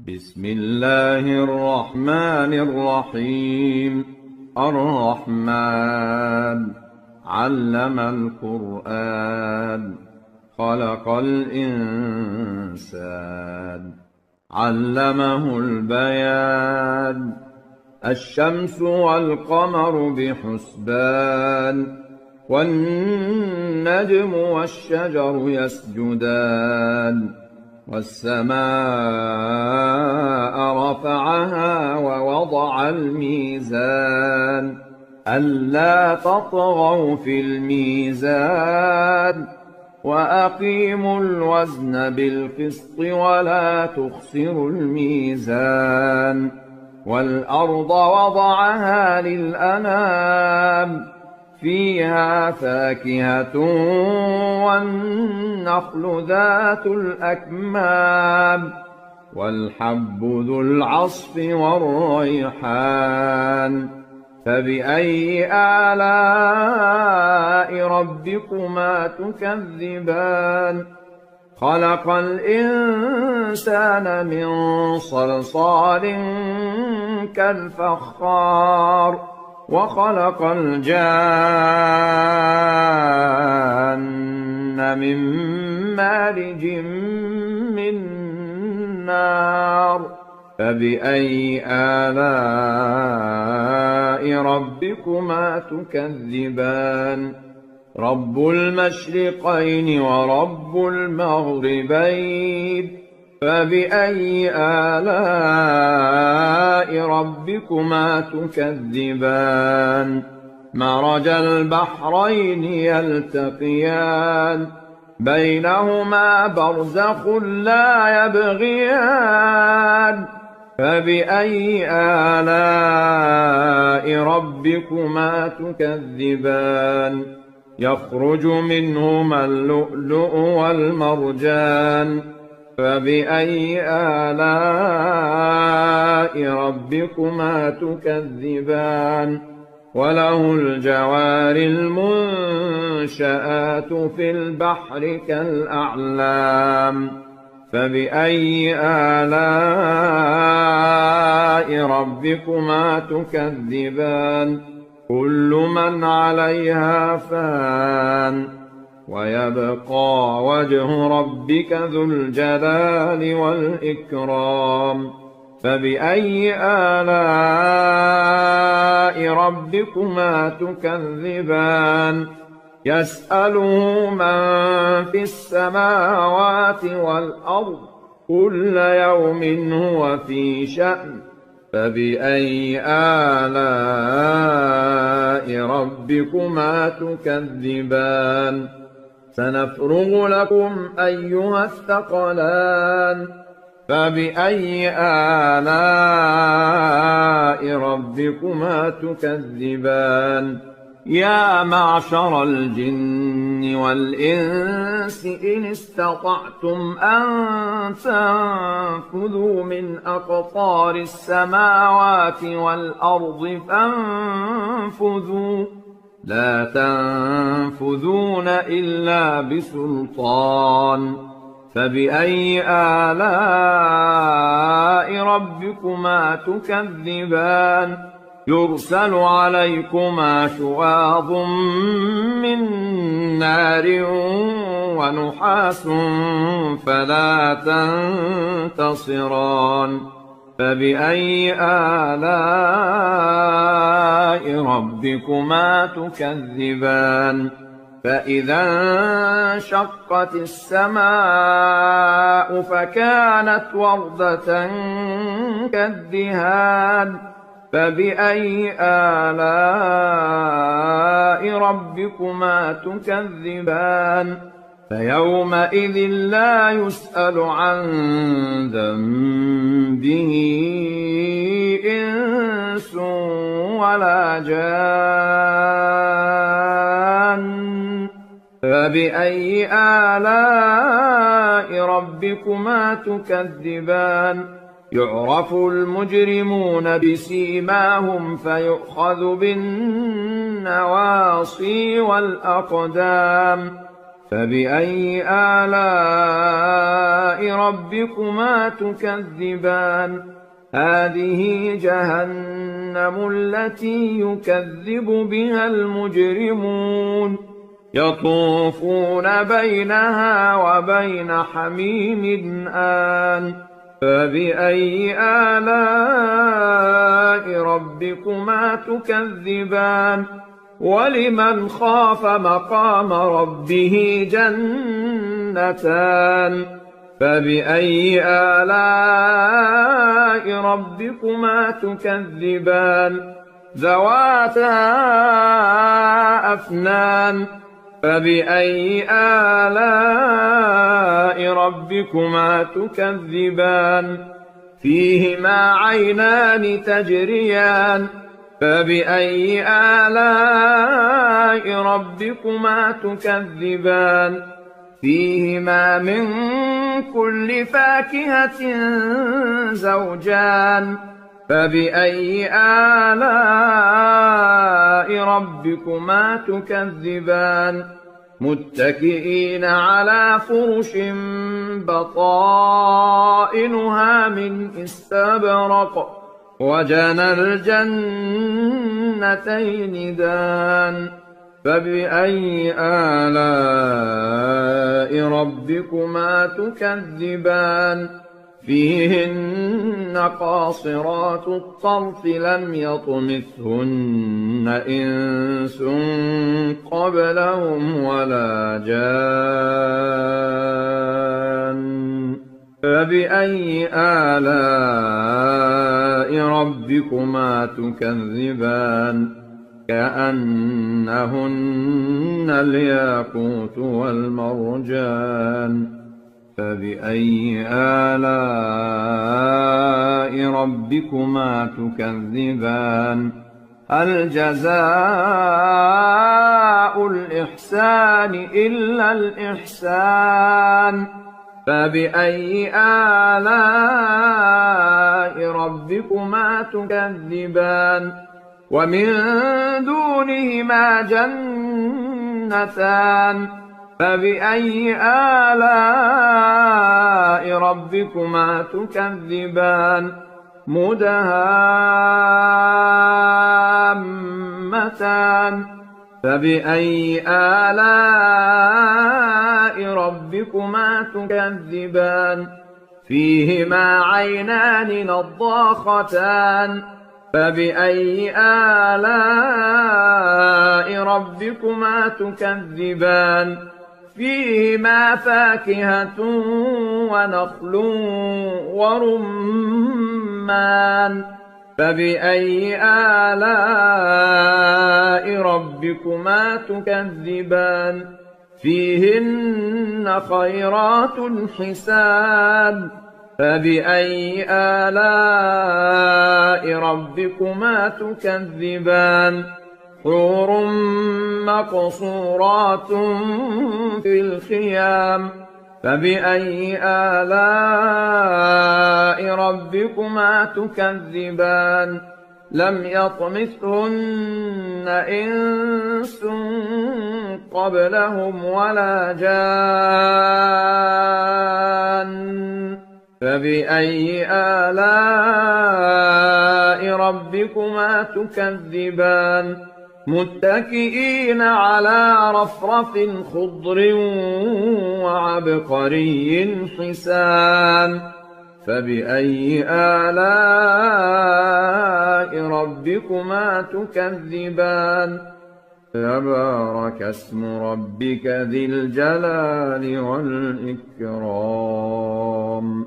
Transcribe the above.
بسم الله الرحمن الرحيم. الرحمن علم القرآن خلق الإنسان علمه البيان. الشمس والقمر بحسبان والنجم والشجر يسجدان والسماء رفعها ووضع الميزان ألا تطغوا في الميزان وأقيموا الوزن بالقسط ولا تخسروا الميزان. والأرض وضعها للأنام فيها فاكهة والنخل ذات الأكمام والحب ذو العصف والريحان. فبأي آلاء ربكما تكذبان؟ خلق الإنسان من صلصال كالفخار وخلق الجان من مارج من نار. فبأي آلاء ربكما تكذبان؟ رب المشرقين ورب المغربين. فبأي آلاء ربكما تكذبان؟ مرج البحرين يلتقيان بينهما برزخ لا يبغيان. فبأي آلاء ربكما تكذبان؟ يخرج منهما اللؤلؤ والمرجان. فبأي آلاء ربكما تكذبان؟ وله الجوار المنشآت في البحر كالأعلام. فبأي آلاء ربكما تكذبان؟ كل من عليها فان ويبقى وجه ربك ذو الجلال والإكرام. فبأي آلاء ربكما تكذبان؟ يسأله من في السماوات والأرض كل يوم هو في شأن. فبأي آلاء ربكما تكذبان؟ سنفرغ لكم أيها الثقلان. فبأي آلاء ربكما تكذبان؟ يا معشر الجن والإنس إن استطعتم أن تنفذوا من أقطار السماوات والأرض فانفذوا لا تنفذون إلا بسلطان. فبأي آلاء ربكما تكذبان؟ يرسل عليكما شواظ من نار ونحاس فلا تنتصران. فبأي آلاء ربكما تكذبان؟ فإذا انشقت السماء فكانت وردة كالدهان. فبأي آلاء ربكما تكذبان؟ فيومئذ لا يسأل عن ذنبه إنس ولا جان. فبأي آلاء ربكما تكذبان؟ يعرف المجرمون بسيماهم فيؤخذ بالنواصي والأقدام. فبأي آلاء ربكما تكذبان هذه جهنم التي يكذب بها المجرمون يطوفون بينها وبين حميم آن فبأي آلاء ربكما تكذبان ولمن خاف مقام ربه جنتان فبأي آلاء ربكما تكذبان ذواتا أفنان فبأي آلاء ربكما تكذبان فيهما عينان تجريان فبأي آلاء ربكما تكذبان فيهما من كل فاكهة زوجان فبأي آلاء ربكما تكذبان متكئين على فرش بطائنها من استبرق وجنى الجنتين دان فبأي آلاء ربكما تكذبان فيهن قاصرات الطرف لم يطمثهن إنس قبلهم ولا جان فبأي آلاء ربكما تكذبان كأنهن الياقوت والمرجان فبأي آلاء ربكما تكذبان هل جزاء الإحسان إلا الإحسان فبأي آلاء ربكما تكذبان ومن دونهما جنتان فبأي آلاء ربكما تكذبان مدهامتان فبأي آلاء ربكما تكذبان فيهما عينان نضاختان فبأي آلاء ربكما تكذبان فيهما فاكهة ونخل ورمان فبأي آلاء ربكما تكذبان فيهن خيرات حسان فبأي آلاء ربكما تكذبان حور مقصورات في الخيام فبأي آلاء ربكما تكذبان لم يطمثهن إنس قبلهم ولا جان فبأي آلاء ربكما تكذبان متكئين على رفرف خضر وعبقري حسان فبأي آلاء ربكما تكذبان تبارك اسم ربك ذي الجلال والإكرام